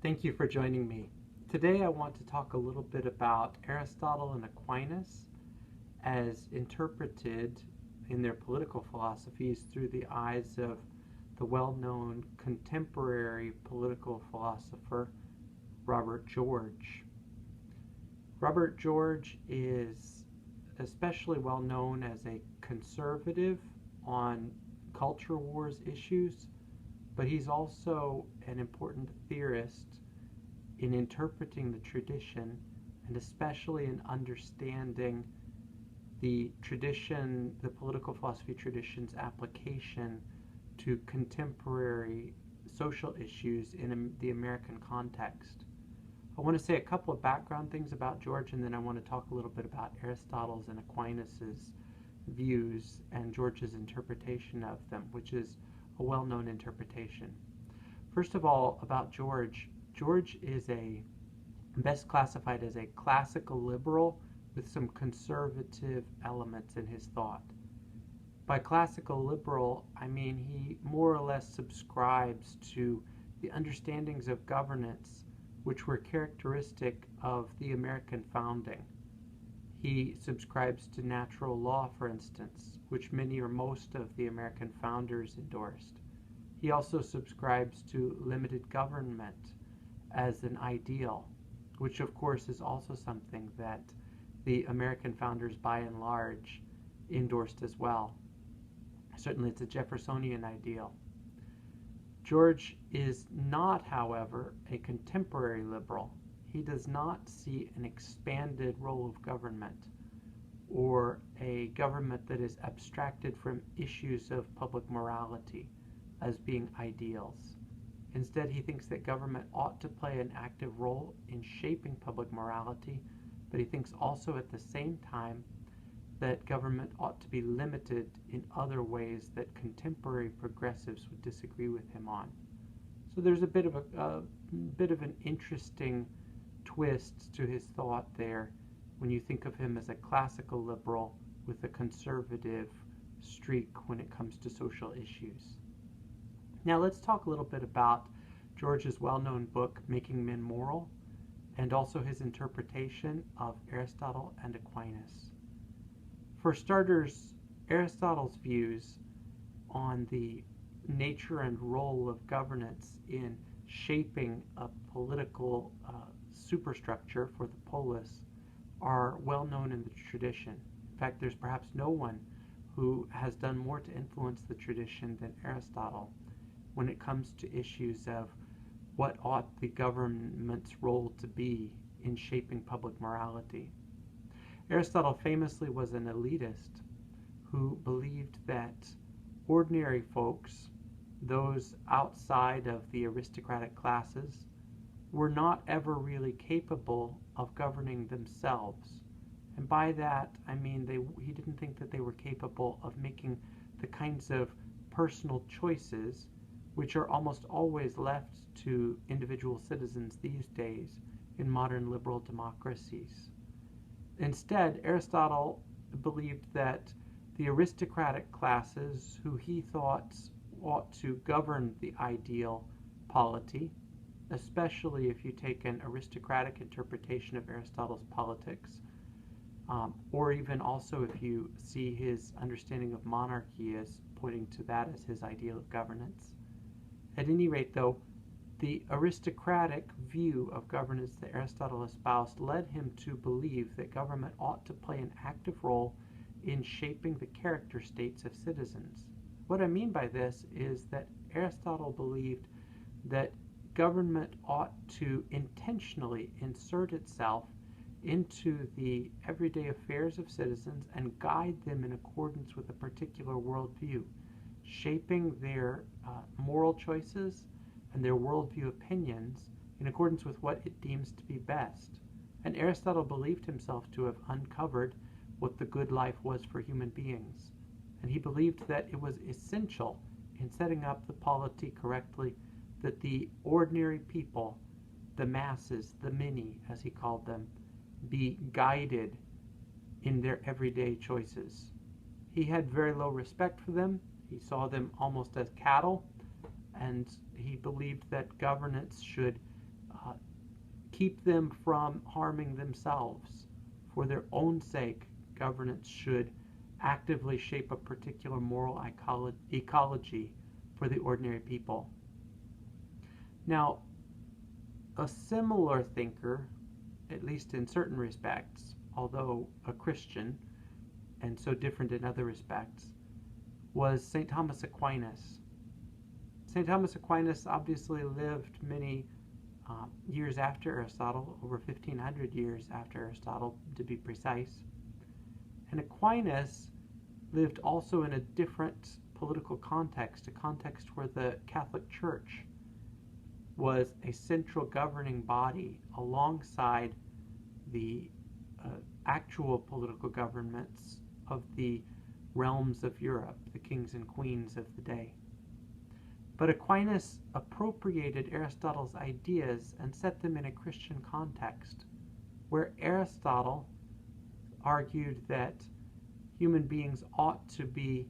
Thank you for joining me. Today I want to talk a little bit about Aristotle and Aquinas as interpreted in their political philosophies through the eyes of the well-known contemporary political philosopher Robert George. Robert George is especially well known as a conservative on culture wars issues, but he's also an important theorist in interpreting the tradition and especially in understanding the tradition, the political philosophy tradition's application to contemporary social issues in the American context. I want to say a couple of background things about George, and then I want to talk a little bit about Aristotle's and Aquinas's views and George's interpretation of them, which is a well-known interpretation. First of all, about George. George is best classified as a classical liberal with some conservative elements in his thought. By classical liberal, I mean he more or less subscribes to the understandings of governance which were characteristic of the American founding. He subscribes to natural law, for instance, which many or most of the American founders endorsed. He also subscribes to limited government as an ideal, which of course is also something that the American founders by and large endorsed as well. Certainly it's a Jeffersonian ideal. George is not, however, a contemporary liberal. He does not see an expanded role of government or a government that is abstracted from issues of public morality as being ideals. Instead, he thinks that government ought to play an active role in shaping public morality, but he thinks also at the same time that government ought to be limited in other ways that contemporary progressives would disagree with him on. So there's a bit of an interesting twist to his thought there when you think of him as a classical liberal with a conservative streak when it comes to social issues. Now let's talk a little bit about George's well-known book, Making Men Moral, and also his interpretation of Aristotle and Aquinas. For starters, Aristotle's views on the nature and role of governance in shaping a political superstructure for the polis are well known in the tradition. In fact, there's perhaps no one who has done more to influence the tradition than Aristotle when it comes to issues of what ought the government's role to be in shaping public morality. Aristotle famously was an elitist who believed that ordinary folks, those outside of the aristocratic classes, were not ever really capable of governing themselves. And by that, I mean he didn't think that they were capable of making the kinds of personal choices which are almost always left to individual citizens these days in modern liberal democracies. Instead, Aristotle believed that the aristocratic classes, who he thought ought to govern the ideal polity, especially if you take an aristocratic interpretation of Aristotle's politics, or even also if you see his understanding of monarchy as pointing to that as his ideal of governance. At any rate, though, the aristocratic view of governance that Aristotle espoused led him to believe that government ought to play an active role in shaping the character states of citizens. What I mean by this is that Aristotle believed that government ought to intentionally insert itself into the everyday affairs of citizens and guide them in accordance with a particular worldview, shaping their moral choices and their worldview opinions in accordance with what it deems to be best. And Aristotle believed himself to have uncovered what the good life was for human beings. And he believed that it was essential in setting up the polity correctly that the ordinary people, the masses, the many, as he called them, be guided in their everyday choices. He had very low respect for them. He saw them almost as cattle, and he believed that governance should keep them from harming themselves. For their own sake, governance should actively shape a particular moral ecology for the ordinary people. Now, a similar thinker, at least in certain respects, although a Christian, and so different in other respects, was St. Thomas Aquinas. St. Thomas Aquinas obviously lived many years after Aristotle, over 1,500 years after Aristotle, to be precise. And Aquinas lived also in a different political context, a context where the Catholic Church was a central governing body alongside the actual political governments of the realms of Europe, the kings and queens of the day. But Aquinas appropriated Aristotle's ideas and set them in a Christian context, where Aristotle argued that human beings ought to be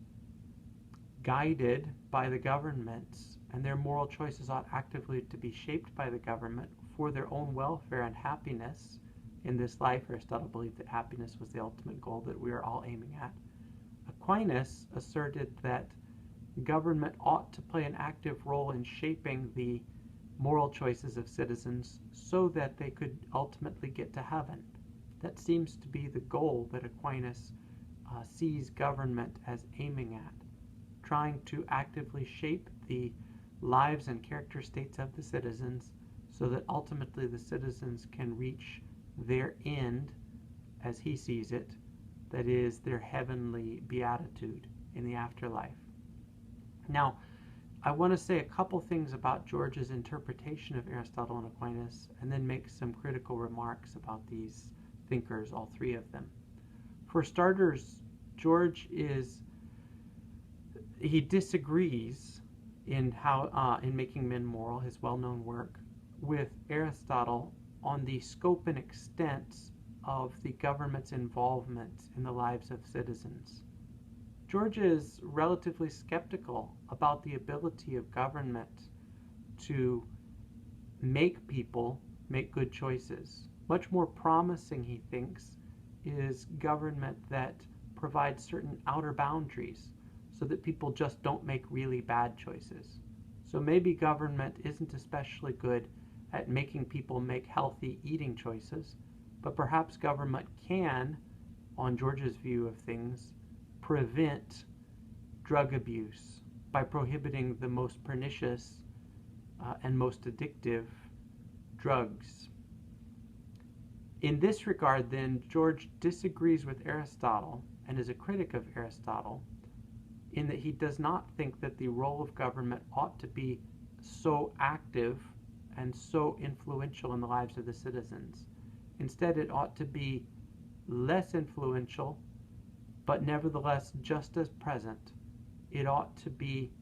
guided by the governments, and their moral choices ought actively to be shaped by the government for their own welfare and happiness in this life. Aristotle believed that happiness was the ultimate goal that we are all aiming at. Aquinas asserted that government ought to play an active role in shaping the moral choices of citizens so that they could ultimately get to heaven. That seems to be the goal that Aquinas sees government as aiming at, trying to actively shape the lives and character states of the citizens so that ultimately the citizens can reach their end, as he sees it, that is, their heavenly beatitude in the afterlife. Now, I want to say a couple things about George's interpretation of Aristotle and Aquinas, and then make some critical remarks about these thinkers, all three of them. For starters, George he disagrees in Making Men Moral, his well-known work, with Aristotle on the scope and extent of the government's involvement in the lives of citizens. George is relatively skeptical about the ability of government to make people make good choices. Much more promising, he thinks, is government that provides certain outer boundaries so that people just don't make really bad choices. So maybe government isn't especially good at making people make healthy eating choices, but perhaps government can, on George's view of things, prevent drug abuse by prohibiting the most pernicious and most addictive drugs. In this regard, then, George disagrees with Aristotle and is a critic of Aristotle in that he does not think that the role of government ought to be so active and so influential in the lives of the citizens. Instead, it ought to be less influential, but nevertheless just as present. It ought to be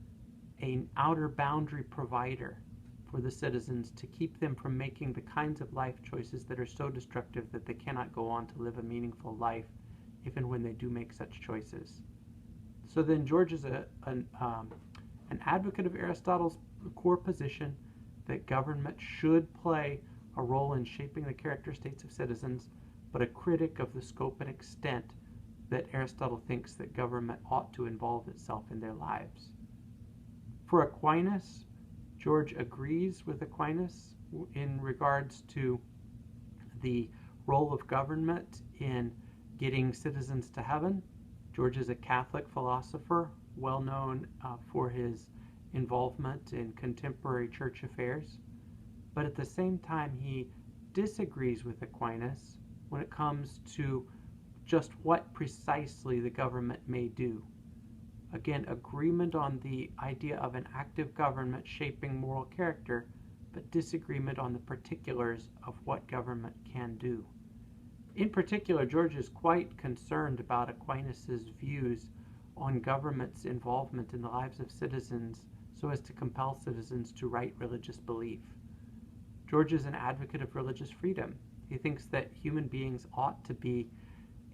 an outer boundary provider for the citizens to keep them from making the kinds of life choices that are so destructive that they cannot go on to live a meaningful life if and when they do make such choices. So then George is an advocate of Aristotle's core position that government should play a role in shaping the character states of citizens, but a critic of the scope and extent that Aristotle thinks that government ought to involve itself in their lives. For Aquinas, George agrees with Aquinas in regards to the role of government in getting citizens to heaven. George is a Catholic philosopher, well known for his involvement in contemporary church affairs. But at the same time, he disagrees with Aquinas when it comes to just what precisely the government may do. Again, agreement on the idea of an active government shaping moral character, but disagreement on the particulars of what government can do. In particular, George is quite concerned about Aquinas' views on government's involvement in the lives of citizens so as to compel citizens to right religious belief. George is an advocate of religious freedom. He thinks that human beings ought to be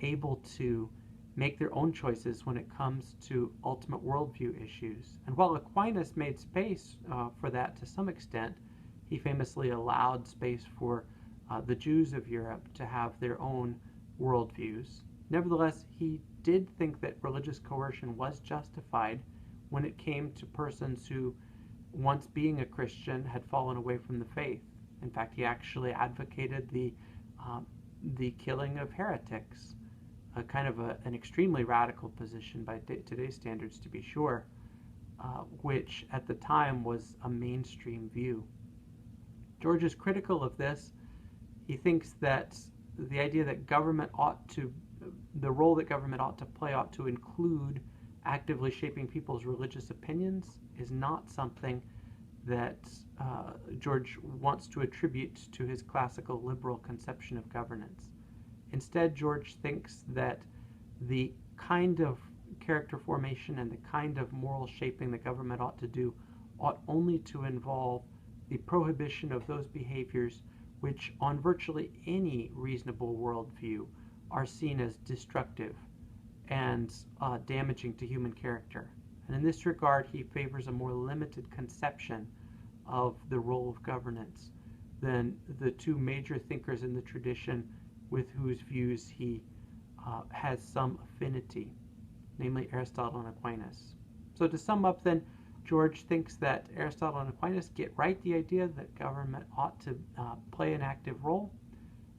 able to make their own choices when it comes to ultimate worldview issues. And while Aquinas made space for that to some extent, he famously allowed space for the Jews of Europe to have their own worldviews. Nevertheless, he did think that religious coercion was justified when it came to persons who, once being a Christian, had fallen away from the faith. In fact, he actually advocated the killing of heretics, a kind of an extremely radical position by today's standards, to be sure, which at the time was a mainstream view. George is critical of this. He thinks that the idea that the role that government ought to play ought to include actively shaping people's religious opinions is not something that George wants to attribute to his classical liberal conception of governance. Instead, George thinks that the kind of character formation and the kind of moral shaping the government ought to do ought only to involve the prohibition of those behaviors which, on virtually any reasonable worldview, are seen as destructive and damaging to human character. And in this regard, he favors a more limited conception of the role of governance than the two major thinkers in the tradition with whose views he has some affinity, namely Aristotle and Aquinas. So to sum up then, George thinks that Aristotle and Aquinas get right the idea that government ought to play an active role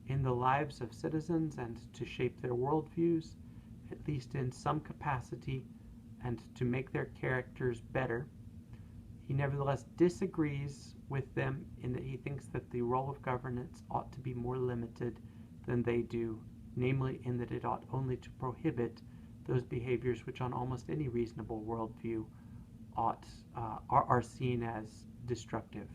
in the lives of citizens and to shape their worldviews, at least in some capacity, and to make their characters better. He nevertheless disagrees with them in that he thinks that the role of governance ought to be more limited than they do, namely in that it ought only to prohibit those behaviors which on almost any reasonable worldview are seen as destructive.